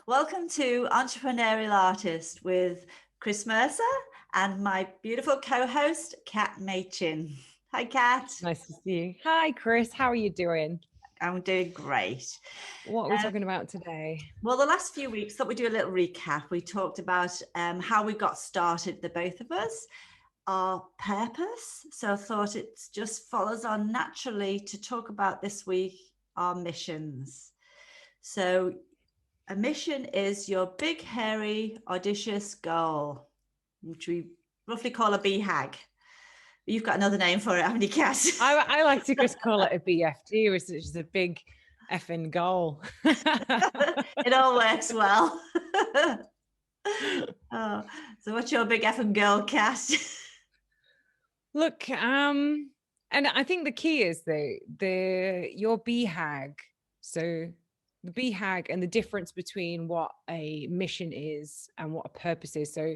Welcome to Entrepreneurial Artist with Chris Mercer and my beautiful co-host, Kat Machin. Hi, Kat. Nice to see you. Hi, Chris. How are you doing? I'm doing great. What are we talking about today? Well, the last few weeks, thought we'd do a little recap. We talked about how we got started, the both of us, our purpose. So I thought it just follows on naturally to talk about this week, our missions. So a mission is your big, hairy, audacious goal, which we roughly call a BHAG. You've got another name for it, haven't you, Cass? I like to just call it a BFG, which is a big effing goal. It all works well. Oh, so what's your big effing goal, Cass? Look, and I think the key is your BHAG. So the BHAG and the difference between what a mission is and what a purpose is. So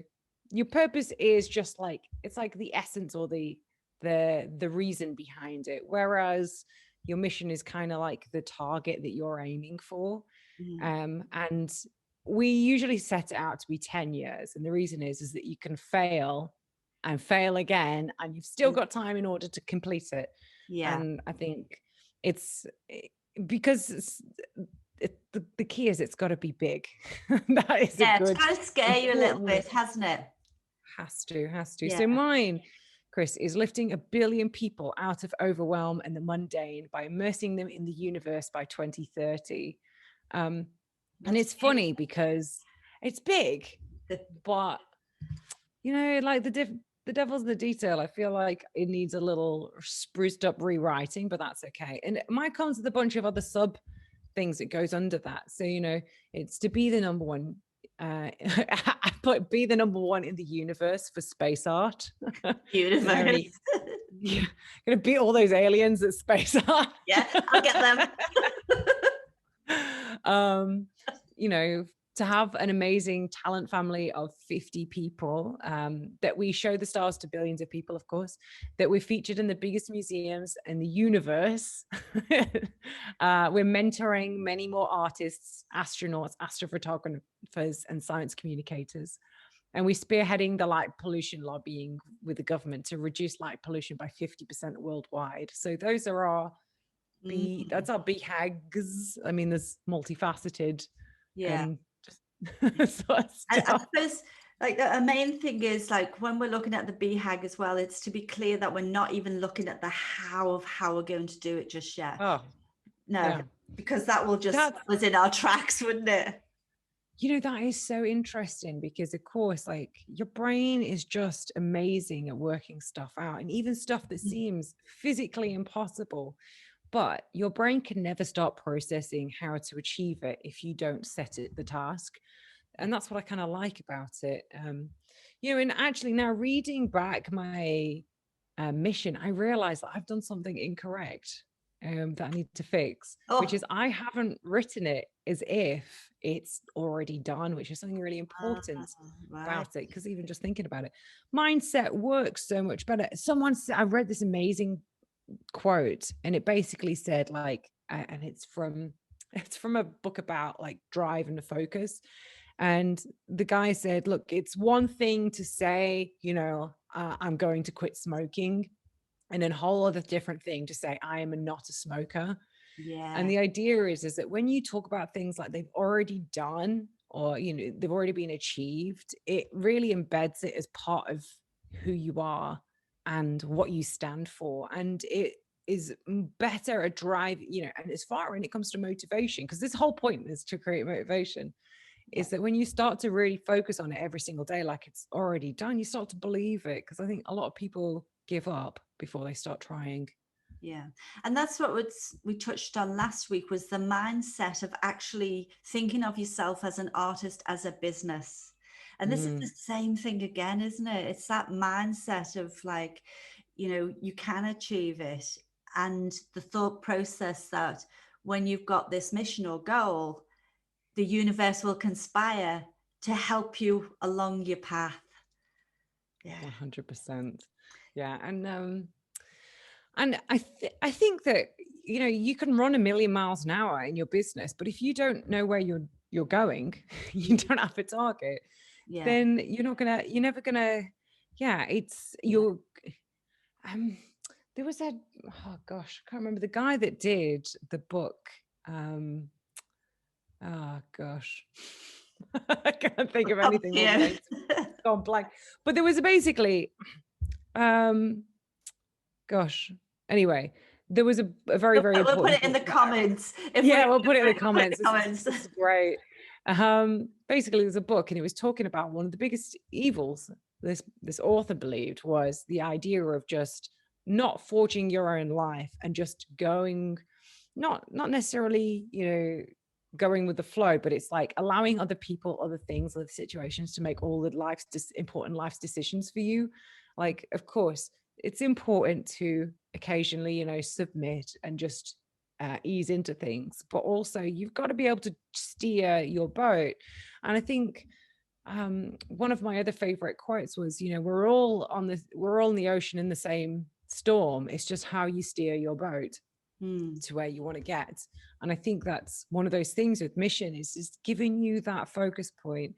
your purpose is just like, it's like the essence or the reason behind it, whereas your mission is kind of like the target that you're aiming for. And we usually set it out to be 10 years, and the reason is that you can fail and fail again, and you've still got time in order to complete it. Yeah. And I think it's because the key is it's got to be big. That is Yeah, a good, it's got to scare you a little bit, hasn't it? Has to. Yeah. So mine, Chris, is lifting 1 billion people out of overwhelm and the mundane by immersing them in the universe by 2030. And it's funny because it's big, but you know, like the devil's in the detail. I feel like it needs a little spruced up rewriting, but that's okay. And mine comes with a bunch of other sub things that goes under that. So, you know, it's to be the number one. I put be the number one in the universe for space art. Universe. Yeah, gonna beat all those aliens at space art. Yeah, I'll get them. You know, to have an amazing talent family of 50 people, that we show the stars to billions of people, of course, that we're featured in the biggest museums in the universe. We're mentoring many more artists, astronauts, astrophotographers, and science communicators. And we're spearheading the light pollution lobbying with the government to reduce light pollution by 50% worldwide. So those are our that's our BHAGs. I mean, there's multifaceted. Yeah. I suppose like a main thing is like when we're looking at the BHAG as well, it's to be clear that we're not even looking at the how we're going to do it just yet. Because that will just was in our tracks, wouldn't it? You know, that is so interesting because of course, like your brain is just amazing at working stuff out, and even stuff that seems physically impossible. But your brain can never start processing how to achieve it if you don't set it the task. And that's what I kind of like about it. You know, and actually now reading back my mission, I realized that I've done something incorrect that I need to fix, which is I haven't written it as if it's already done, which is something really important about it. Because even just thinking about it, mindset works so much better. I read this amazing quote, and it basically said like, and it's from a book about like drive and focus, and the guy said, look, it's one thing to say, you know, I'm going to quit smoking, and then a whole other different thing to say I am not a smoker. And the idea is that when you talk about things like they've already done, or you know, they've already been achieved, it really embeds it as part of who you are and what you stand for. And it is better at drive, you know, and as far when it comes to motivation, because this whole point is to create motivation, is that when you start to really focus on it every single day, like it's already done, you start to believe it. Because I think a lot of people give up before they start trying. Yeah. And that's what we touched on last week, was the mindset of actually thinking of yourself as an artist, as a business. And this is the same thing again, isn't it? It's that mindset of like, you know, you can achieve it. And the thought process that when you've got this mission or goal, the universe will conspire to help you along your path. Yeah, 100%. Yeah. And I think that, you know, you can run 1 million miles an hour in your business, but if you don't know where your you're going, you don't have a target, Yeah. then you're never gonna, yeah, it's Yeah. you're um there was that, oh gosh, I can't remember the guy that did the book. um oh gosh, I can't think of Up anything to more you. names, gone blank. But there was basically, um gosh, anyway, there was a very, very We'll put important it in book the that I, comments. If we yeah, we'll put it in the put it in comments. the This is comments. this is great. Basically, there's a book, and it was talking about one of the biggest evils this author believed was the idea of just not forging your own life and just going, not necessarily, going with the flow, but it's like allowing other people, other things, other situations to make all the important life's decisions for you. Like, of course, it's important to occasionally, submit and just ease into things, but also you've got to be able to steer your boat. And I think one of my other favorite quotes was, we're all in the ocean in the same storm. It's just how you steer your boat Hmm. to where you want to get. And I think that's one of those things with mission is giving you that focus point.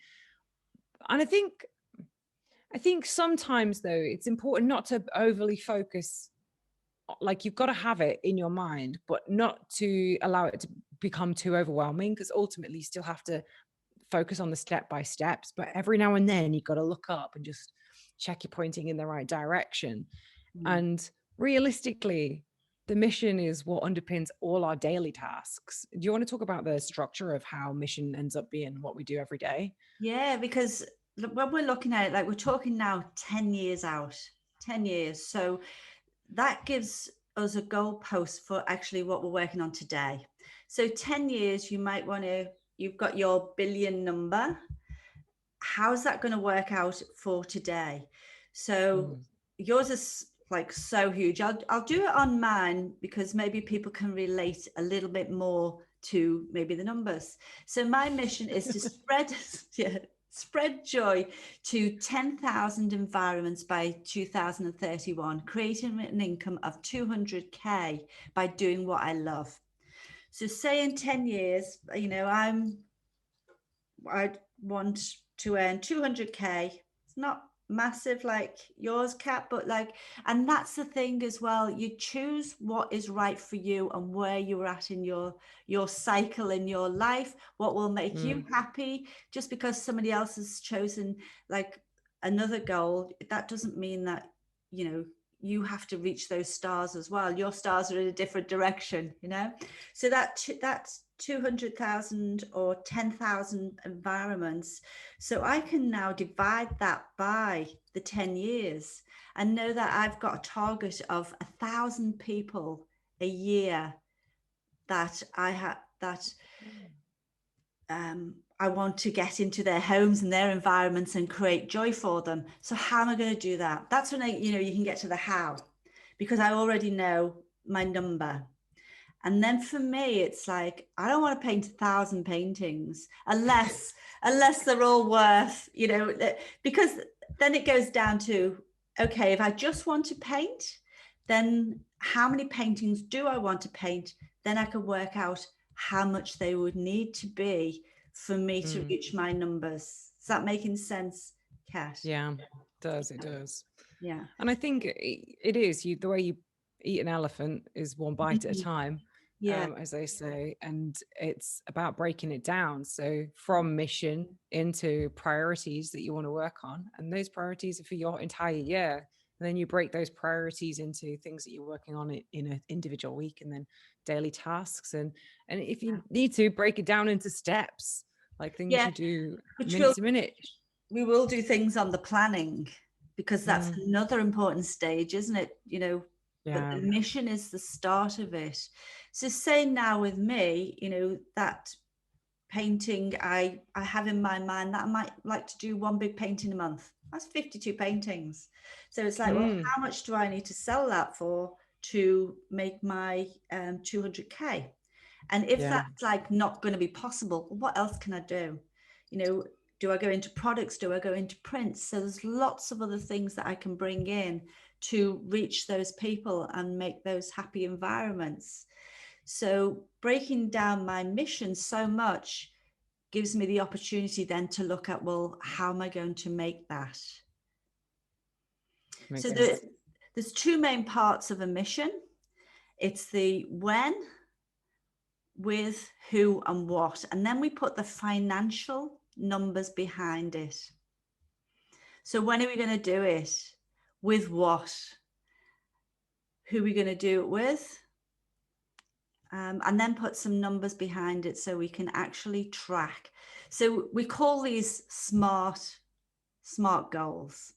And I think sometimes though it's important not to overly focus. Like, you've got to have it in your mind, but not to allow it to become too overwhelming, because ultimately you still have to focus on the step by steps. But every now and then you've got to look up and just check you're pointing in the right direction. Hmm. And realistically, the mission is what underpins all our daily tasks. Do you want to talk about the structure of how mission ends up being what we do every day? Yeah, because when we're looking at it, like we're talking now 10 years out, 10 years. So that gives us a goalpost for actually what we're working on today. So 10 years, you might want to, you've got your billion number. How's that going to work out for today? So Mm, yours is like so huge. I'll do it on mine because maybe people can relate a little bit more to maybe the numbers. So my mission is to spread yeah, spread joy to 10,000 environments by 2031, creating an income of 200K by doing what I love. So say in 10 years, I want to earn 200K. It's not massive like yours, Kat, but like, and that's the thing as well. You choose what is right for you and where you're at in your cycle in your life, what will make you mm, happy. Just because somebody else has chosen like another goal, that doesn't mean that, you have to reach those stars as well. Your stars are in a different direction. So that's 200,000 or 10,000 environments. So I can now divide that by the 10 years and know that I've got a target of 1,000 people a year that I want to get into their homes and their environments and create joy for them. So how am I going to do that? That's when you can get to the how, because I already know my number. And then for me, it's like, I don't want to paint 1,000 paintings unless they're all worth, because then it goes down to, okay, if I just want to paint, then how many paintings do I want to paint? Then I can work out how much they would need to be for me to mm. reach my numbers. Is that making sense, Kat? Yeah, it does. Yeah. And I think it is the way you eat an elephant is one bite at a Mhm. time, Yeah. as they say, and it's about breaking it down. So from mission into priorities that you want to work on, and those priorities are for your entire year. And then you break those priorities into things that you're working on in an individual week, and then daily tasks, and if you need to, break it down into steps, like things Yeah. you do Which minute to minute. we will do things on the planning, because that's Mm, another important stage, isn't it? But yeah. the mission is the start of it. So say now with me, that painting I have in my mind that I might like to do one big painting a month. That's 52 paintings. So it's like, well, Mm, how much do I need to sell that for to make my 200K? And if yeah. that's like not going to be possible, what else can I do? You know, do I go into products? Do I go into prints? So there's lots of other things that I can bring in to reach those people and make those happy environments. So breaking down my mission so much gives me the opportunity then to look at, well, how am I going to make that? Makes So sense. there's two main parts of a mission. It's the when, with, who, and what. And then we put the financial numbers behind it. So when are we going to do it? With what? Who are we going to do it with? And then put some numbers behind it so we can actually track. So we call these smart goals.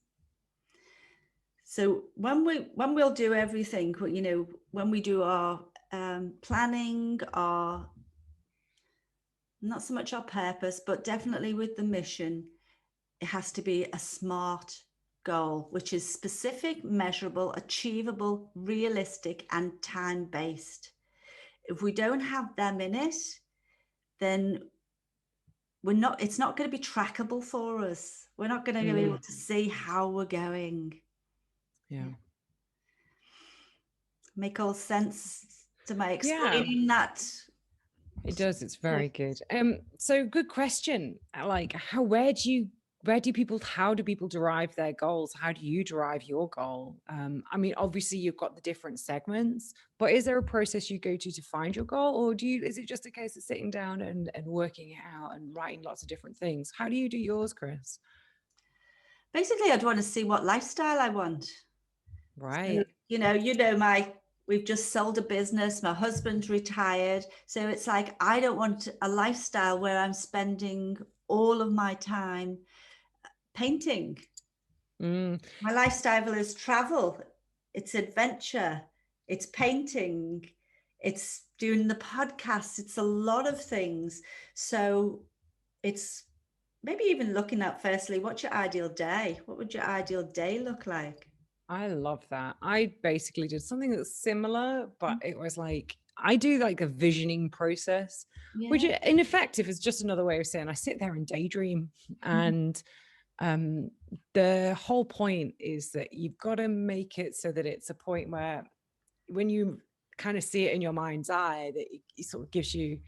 So when we'll do everything, you know, when we do our planning, our, not so much our purpose, but definitely with the mission, it has to be a SMART goal, which is specific, measurable, achievable, realistic, and time-based. If we don't have them in it, then it's not going to be trackable for us. We're not going to be able to see how we're going. Yeah. Make all sense to my explaining that? It does. It's very good. So good question. Like, how do people derive their goals? How do you derive your goal? I mean, obviously you've got the different segments, but is there a process you go to find your goal, or is it just a case of sitting down and working it out and writing lots of different things? How do you do yours, Chris? Basically, I'd want to see what lifestyle I want. Right. So, we've just sold a business. My husband's retired. So it's like, I don't want a lifestyle where I'm spending all of my time painting. My lifestyle is travel. It's adventure. It's painting. It's doing the podcast. It's a lot of things. So it's maybe even looking at, firstly, what's your ideal day? What would your ideal day look like? I love that. I basically did something that's similar, but it was like, I do like a visioning process, which in effect is just another way of saying I sit there and daydream. And the whole point is that you've got to make it so that it's a point where when you kind of see it in your mind's eye, that it sort of gives you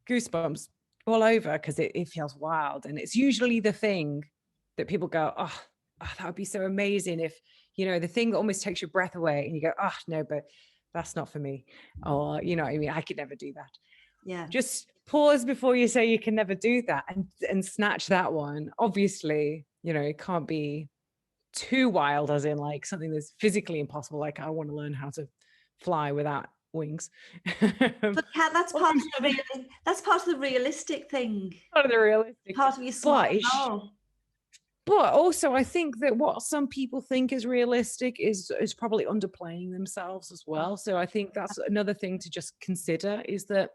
goosebumps all over, because it feels wild. And it's usually the thing that people go, oh, that would be so amazing if, you know, the thing that almost takes your breath away, and you go, oh no, but that's not for me. Or, you know what I mean? I could never do that. Yeah. Just pause before you say you can never do that, and snatch that one. Obviously, you know, it can't be too wild, as in like something that's physically impossible. Like, I want to learn how to fly without wings. But that's part of the realistic thing. Part of the realistic. Part of your smart goal. But also, I think that what some people think is realistic is probably underplaying themselves as well. So I think that's another thing to just consider, is that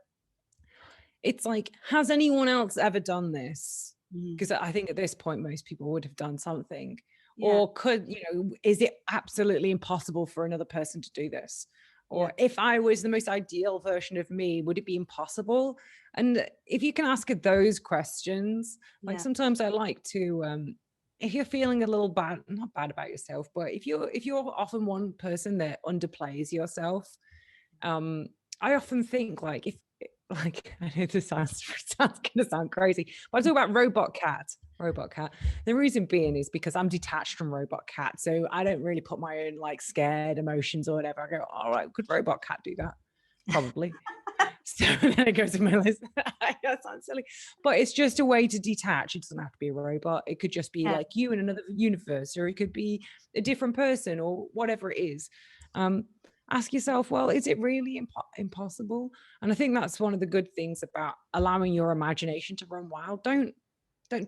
it's like, has anyone else ever done this? Because I think at this point, most people would have done something. Yeah. Or could, you know, is it absolutely impossible for another person to do this? Or if I was the most ideal version of me, would it be impossible? And if you can ask those questions, like sometimes I like to, if you're feeling a little bad, not bad about yourself, but if you're often one person that underplays yourself, I often think like, I know this sounds gonna sound crazy, but I talk about Robot Cat. The reason being is because I'm detached from Robot Cat, so I don't really put my own like scared emotions or whatever. I go, all right, could Robot Cat do that? Probably. So then it goes to my list. That sounds silly, but it's just a way to detach. It doesn't have to be a robot. It could just be like you in another universe, or it could be a different person, or whatever it is. Ask yourself, well, is it really impossible? And I think that's one of the good things about allowing your imagination to run wild. Don't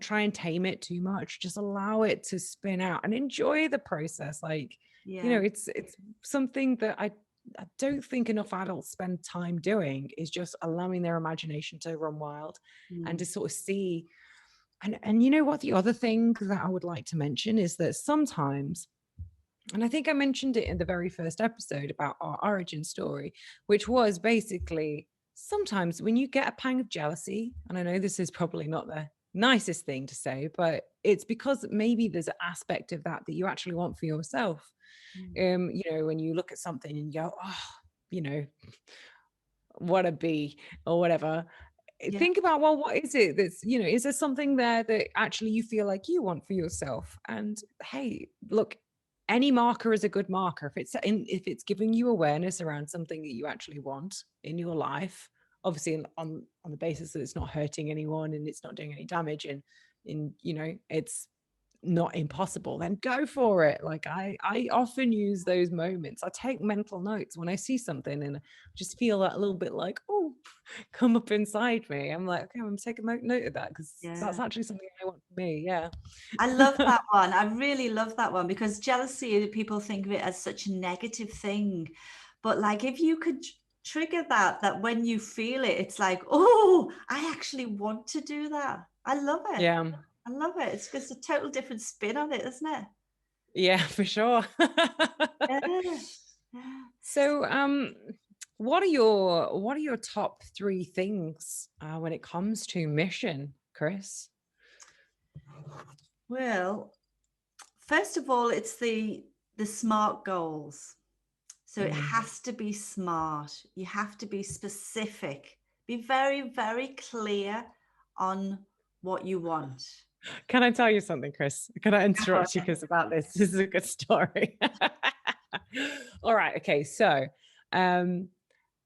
try and tame it too much. Just allow it to spin out and enjoy the process. Like, you know, it's something that I don't think enough adults spend time doing, is just allowing their imagination to run wild and to sort of see. And you know what, the other thing that I would like to mention is that sometimes, and I think I mentioned it in the very first episode about our origin story, which was basically sometimes when you get a pang of jealousy, and I know this is probably not the nicest thing to say, but it's because maybe there's an aspect of that you actually want for yourself. You know, when you look at something and you go, oh, you know, what a bee or whatever, Yeah. think about, well, what is it that's, is there something there that actually you feel like you want for yourself? And hey, look, any marker is a good marker. If it's giving you awareness around something that you actually want in your life, obviously on the basis that it's not hurting anyone and it's not doing any damage, and it's not impossible, then go for it. Like I often use those moments. I take mental notes when I see something and I just feel that little bit like, oh, come up inside me. I'm like, okay, I'm taking note of that, because Yeah. that's actually something I want for me. Yeah. I love that one. I really love that one, because jealousy, people think of it as such a negative thing. But like, if you could trigger that when you feel it, it's like, oh, I actually want to do that. I love it. Yeah. I love it. It's just a total different spin on it, isn't it? Yeah, for sure. Yeah. Yeah. So, what are your top three things when it comes to mission, Chris? Well, first of all, it's the SMART goals. So it Mm. has to be smart. You have to be specific. Be very, very clear on what you want. Can I tell you something, Chris? Can I Go for interrupt you, it. Chris, about this? This is a good story. All right. Okay. So, um,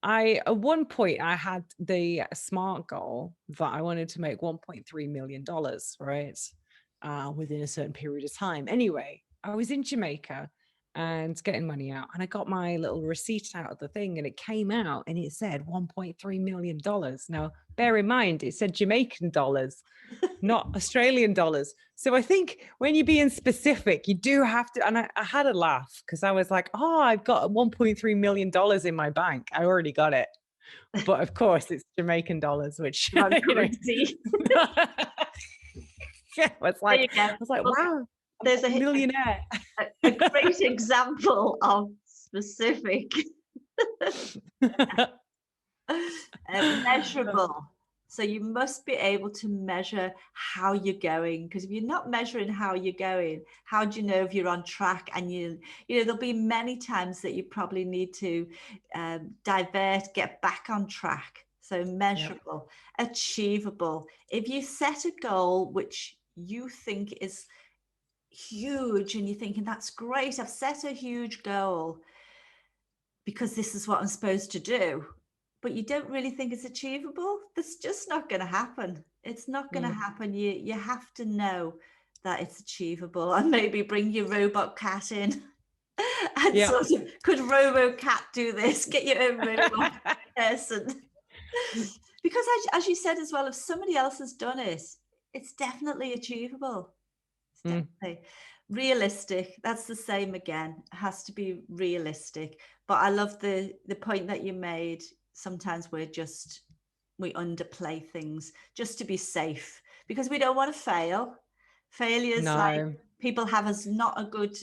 at one point I had the SMART goal that I wanted to make $1.3 million, right? Within a certain period of time. Anyway, I was in Jamaica and getting money out, and I got my little receipt out of the thing, and it came out and it said $1.3 million. Now, bear in mind, it said Jamaican dollars, not Australian dollars. So I think when you're being specific, you do have to. And I had a laugh because I was like, oh, I've got $1.3 million in my bank. I already got it. But of course, it's Jamaican dollars, which, Wrong currency. yeah, There you I go. was like, Well, wow, I'm there's a millionaire. a great example of specific. Measurable. So you must be able to measure how you're going, because if you're not measuring how you're going, how do you know if you're on track? And there'll be many times that you probably need to divert, get back on track. So Yep. measurable, achievable. If you set a goal which you think is huge and you're thinking, that's great, I've set a huge goal because this is what I'm supposed to do, but you don't really think it's achievable, that's just not going to happen. It's not going to Mm. happen. You have to know that it's achievable, and maybe bring your robot cat in and Yep. sort of, could Robo Cat do this? Get your own robot person. Because as you said as well, if somebody else has done it, it's definitely achievable. It's Mm. definitely realistic. That's the same again. It has to be realistic. But I love the point that you made. Sometimes we underplay things just to be safe, because we don't want to fail. Failures, like, No. people have as not a good,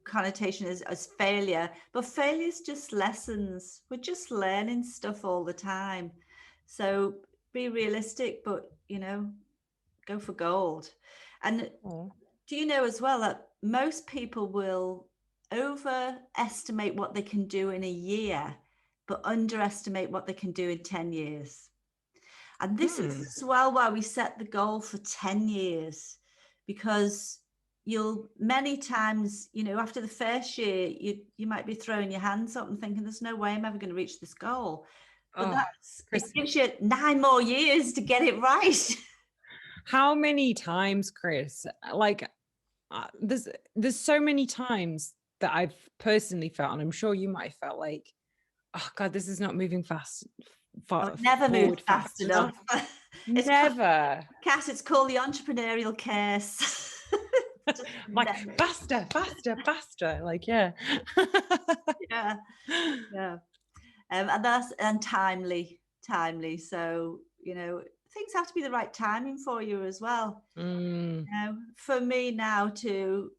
connotation as failure, but failure is just lessons. We're just learning stuff all the time. So be realistic, but go for gold. And Oh. do you know as well that most people will overestimate what they can do in a year, but underestimate what they can do in 10 years? And this is Hmm. as well why we set the goal for 10 years, because you'll many times, after the first year, you might be throwing your hands up and thinking, there's no way I'm ever going to reach this goal. But Oh, it Chris, gives you 9 more years to get it right. how many times, Chris? Like, there's so many times that I've personally felt, and I'm sure you might have felt like, oh God, this is not moving I would never move forward fast fast enough. enough. It's Never. Cat, it's called the entrepreneurial curse. Just Like, never. faster, faster, faster. Like, yeah. Yeah, yeah. And timely. So, things have to be the right timing for you as well. Mm. For me now to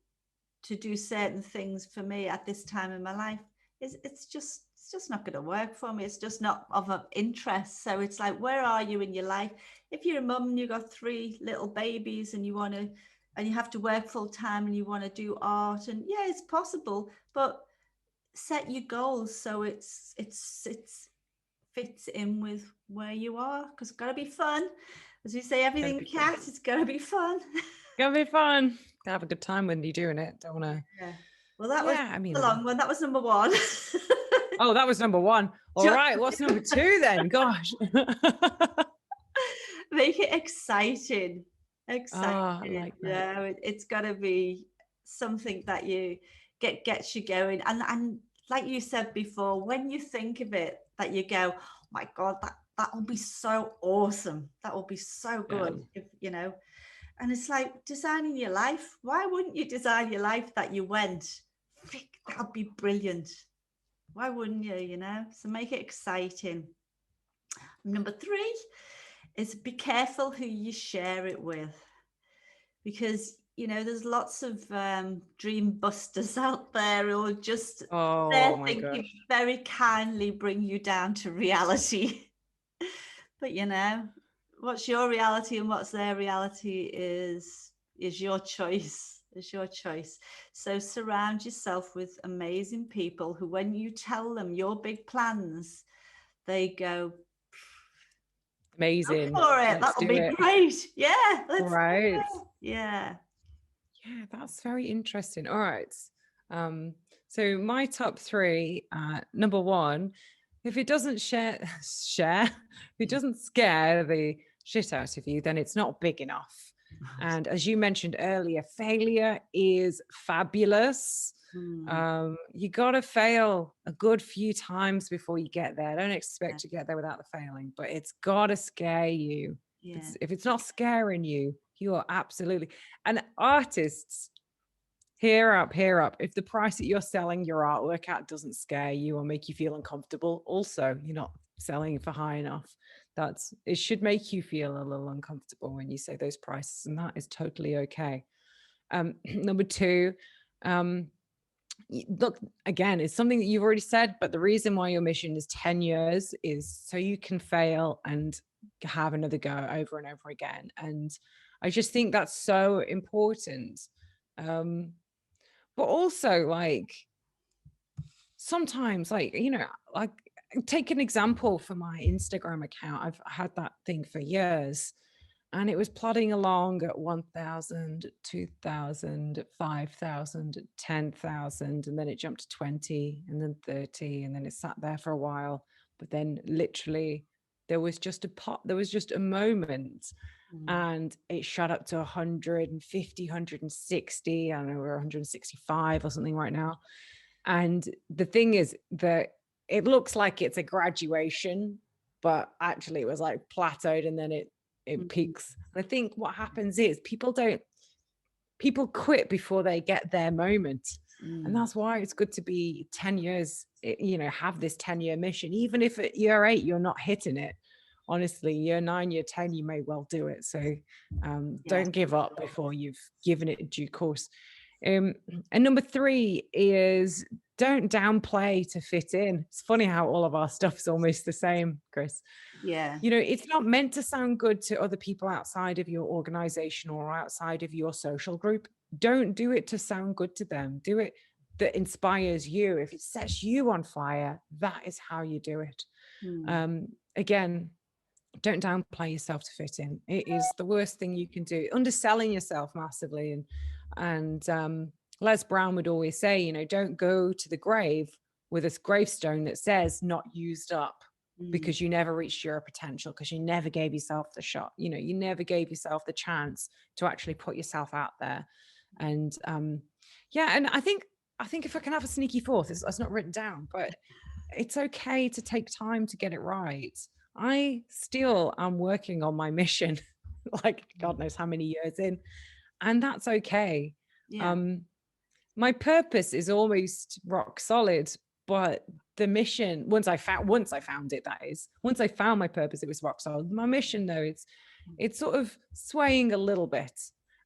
do certain things for me at this time in my life, it's just not going to work for me. It's just not of interest. So it's like, where are you in your life? If you're a mum and you've got 3 little babies and you have to work full time and you want to do art, and yeah, it's possible, but set your goals so it's fits in with where you are, because it's got to be fun. As we say, Gotta everything be fun. cat, it's got to be fun. Gonna be fun. Gotta have a good time when you're doing it. Don't wanna. Yeah. Well, that was Yeah, I mean, the long one. That was number one. oh, that was number one. All Just right, what's number two then? Gosh. make it exciting. Ah, I Exciting. like that. Yeah, it's got to be something that you gets you going. And like you said before, when you think of it, that you go, oh my God, that will be so awesome. That will be so Yeah. good if And it's like designing your life. Why wouldn't you design your life that you went? That'd be brilliant. Why wouldn't you? So make it exciting. Number three is be careful who you share it with, because there's lots of dream busters out there who are just Oh there my thinking gosh. very kindly bring you down to reality. But what's your reality and what's their reality is your choice. Is your choice. So surround yourself with amazing people who, when you tell them your big plans, they go, go Amazing. for it. Let's That'll do be it. great. Yeah, let's do Right. it. Yeah. Yeah, that's very interesting. All right. So my top three, number one, if it doesn't if it doesn't scare the shit out of you, then it's not big enough. And as you mentioned earlier, failure is fabulous. Mm, You got to fail a good few times before you get there. Don't yeah. expect to get there without the failing, but it's got to scare you. Yeah. If it's not scaring you, you are absolutely. And artists, hear up. If the price that you're selling your artwork at doesn't scare you or make you feel uncomfortable, also you're not selling for high enough. It should make you feel a little uncomfortable when you say those prices, and that is totally okay. Number two, look, again, it's something that you've already said, but the reason why your mission is 10 years is so you can fail and have another go over and over again. And I just think that's so important. But also, like, sometimes, like, take an example for my Instagram account. I've had that thing for years, and it was plodding along at 1,000, 2,000, 5,000, 10,000, and then it jumped to 20 and then 30, and then it sat there for a while. But then literally there was just a moment, and it shot up to 150, 160. I don't know, we're 165 or something right now. And the thing is that it looks like it's a graduation, but actually it was like plateaued, and then it Mm, peaks. And I think what happens is people quit before they get their moment. And mm, that's why it's good to be 10 years, have this 10-year mission. Even if at year 8 you're not hitting it, honestly, year 9, year 10, you may well do it. So yes. don't give up before you've given it due course. Um, and number 3 is don't downplay to fit in. It's funny how all of our stuff's almost the same, Chris. Yeah. It's not meant to sound good to other people outside of your organization or outside of your social group. Don't do it to sound good to them. Do it that inspires you. If it sets you on fire, that is how you do it. Mm, Again, don't downplay yourself to fit in. It is the worst thing you can do. Underselling yourself massively. And Les Brown would always say, don't go to the grave with a gravestone that says not used up, mm, because you never reached your potential, because you never gave yourself the shot. You never gave yourself the chance to actually put yourself out there. And yeah, and I think if I can have a sneaky fourth, it's not written down, but it's okay to take time to get it right. I still am working on my mission, like God knows how many years in, and that's okay. yeah. Um, my purpose is almost rock solid, but the mission, once I found it, that is, once I found my purpose, it was rock solid. My mission, though, it's sort of swaying a little bit,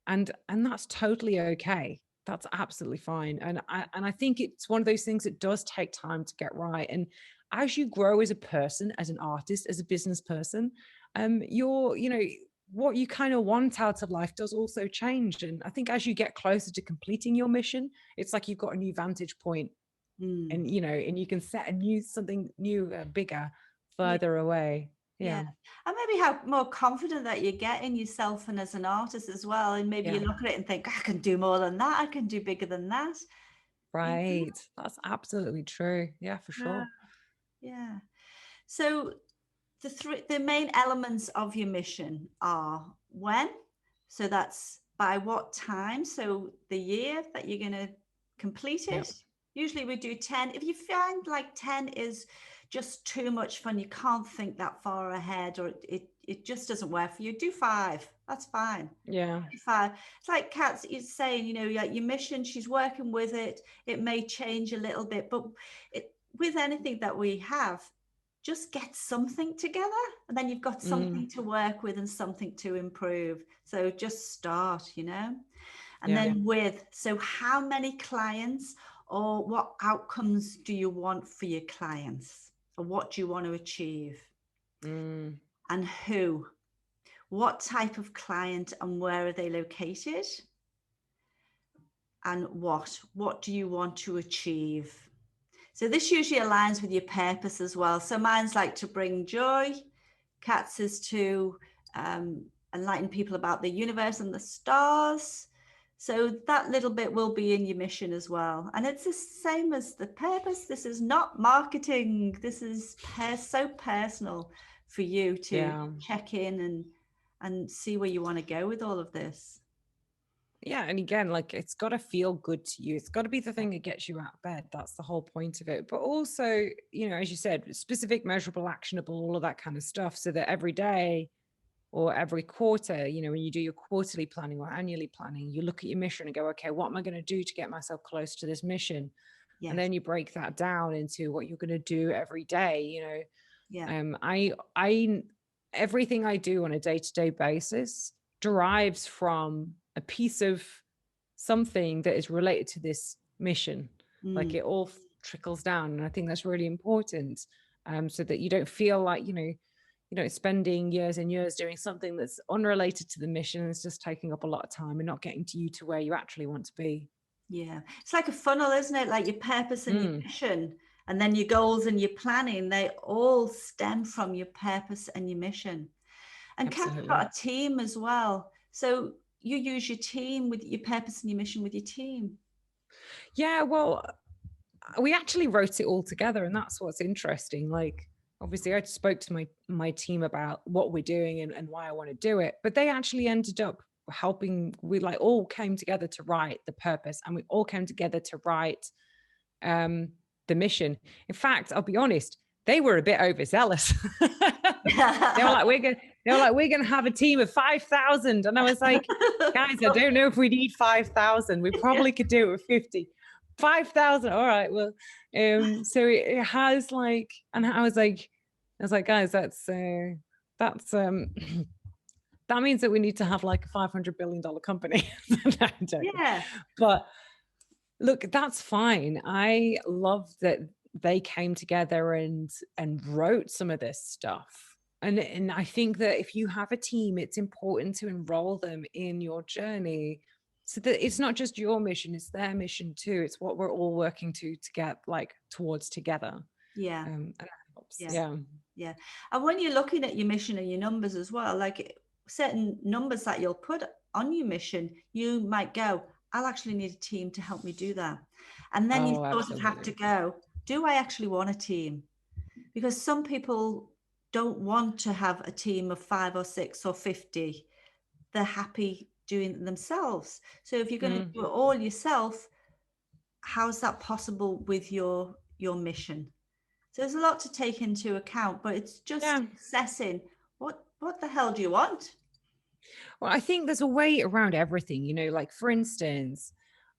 and that's totally okay. That's absolutely fine. And I think it's one of those things that does take time to get right. And as you grow as a person, as an artist, as a business person, what you kind of want out of life does also change. And I think as you get closer to completing your mission, it's like you've got a new vantage point, Mm, and and you can set something new, bigger, yeah. further away. Yeah. Yeah. And maybe how more confident that you get in yourself and as an artist as well. And maybe you Yeah. look at it and think, I can do more than that. I can do bigger than that. You know? Right. That's absolutely true. Yeah, for Yeah. sure. Yeah. So the main elements of your mission are when, so that's by what time, so the year that you're going to complete Yeah. it. Usually we do 10. If you find like 10 is just too much fun, you can't think that far ahead, or it just doesn't work for you, do 5. That's fine. Yeah. 5. It's like Kat's is saying, like your mission, she's working with it. It may change a little bit, but with anything that we have, just get something together, and then you've got Mm, something to work with and something to improve. So just start, and yeah. then so how many clients or what outcomes do you want for your clients, or what do you want to achieve, Mm, and who, what type of client, and where are they located, and what do you want to achieve. So this usually aligns with your purpose as well. So mine's like to bring joy. Kat's is to enlighten people about the universe and the stars. So that little bit will be in your mission as well. And it's the same as the purpose. This is not marketing. This is so personal for you to yeah. check in and see where you want to go with all of this. Yeah. And again, like it's got to feel good to you. It's got to be the thing that gets you out of bed. That's the whole point of it. But also, as you said, specific, measurable, actionable, all of that kind of stuff, so that every day or every quarter, when you do your quarterly planning or annually planning, you look at your mission and go, okay, what am I going to do to get myself close to this mission? And Yes. then you break that down into what you're going to do every day. Yeah. I everything I do on a day-to-day basis derives from a piece of something that is related to this mission. Like Mm. it all trickles down. And I think that's really important. So that you don't feel like, spending years and years doing something that's unrelated to the mission and it's just taking up a lot of time and not getting to you to where you actually want to be. Yeah. It's like a funnel, isn't it? Like your purpose and your Mm, mission, and then your goals and your planning, they all stem from your purpose and your mission. And Kat's got absolutely. a team as well. So you use your team with your purpose and your mission with your team. Yeah, well, we actually wrote it all together, and that's what's interesting. Like, obviously, I spoke to my team about what we're doing and why I want to do it, but they actually ended up helping. We like all came together to write the purpose, and we all came together to write um, the mission. In fact, I'll be honest, they were a bit overzealous. They were like, we're gonna have a team of 5,000, and I was like, guys, I don't know if we need 5,000. We probably could do it with 50. 5,000. All right. Well, so it has like, and I was like, guys, that's that means that we need to have like a $500 billion company. No, I'm joking. Yeah. But look, that's fine. I love that they came together and wrote some of this stuff. And I think that if you have a team, it's important to enroll them in your journey so that it's not just your mission, it's their mission too. It's what we're all working to get like towards together. Yeah. And that helps. Yeah. Yeah. Yeah. And when you're looking at your mission and your numbers as well, like certain numbers that you'll put on your mission, you might go, I'll actually need a team to help me do that. And then you Oh, sort of have to absolutely. go, do I actually want a team? Because some people don't want to have a team of 5 or 6 or 50. They're happy doing it themselves. So if you're going to Mm. do it all yourself, how's that possible with your mission? So there's a lot to take into account, but it's just Yeah. assessing what the hell do you want? Well, I think there's a way around everything, like for instance,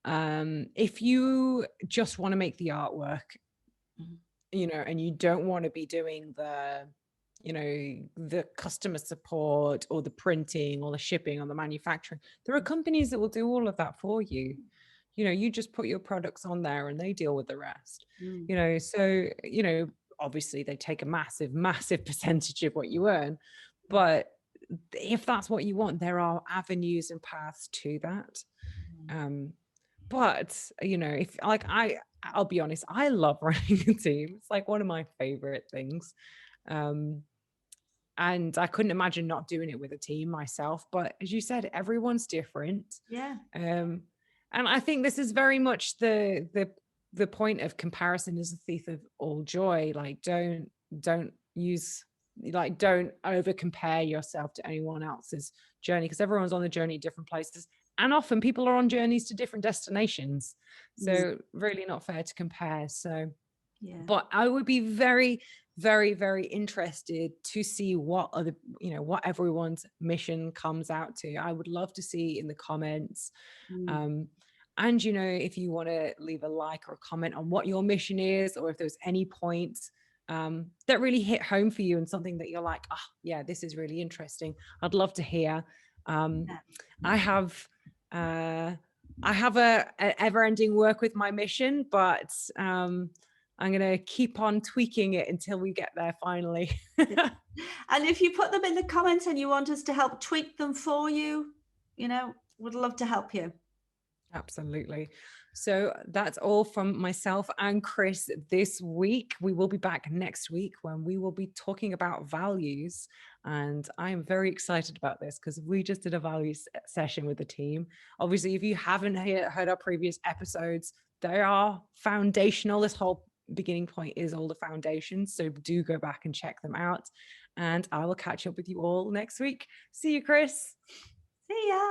if you just want to make the artwork, Mhm. and you don't want to be doing the customer support or the printing or the shipping or the manufacturing, there are companies that will do all of that for you. You just put your products on there and they deal with the rest. Mm. So obviously they take a massive, massive percentage of what you earn, but if that's what you want, there are avenues and paths to that. But if like I'll be honest, I love running a team. It's like one of my favorite things. And And I couldn't imagine not doing it with a team myself. But as you said, everyone's different. Yeah. And I think this is very much the point of comparison is the thief of all joy. Like, don't use, like, don't over compare yourself to anyone else's journey, because everyone's on the journey at different places. And often people are on journeys to different destinations. Mm. So really not fair to compare. So, Yeah. but I would be very, very, very interested to see what other, what everyone's mission comes out to. I would love to see in the comments. Mm. Um, and, if you want to leave a like or a comment on what your mission is, or if there's any points that really hit home for you and something that you're like, oh, yeah, this is really interesting, I'd love to hear. Yeah. I have a ever-ending work with my mission, but I'm going to keep on tweaking it until we get there finally. Yeah. And if you put them in the comments and you want us to help tweak them for you, would love to help you. Absolutely. So that's all from myself and Chris this week. We will be back next week when we will be talking about values. And I'm very excited about this because we just did a values session with the team. Obviously, if you haven't heard our previous episodes, they are foundational. This whole beginning point is all the foundations. So do go back and check them out. And I will catch up with you all next week. See you, Chris. See ya.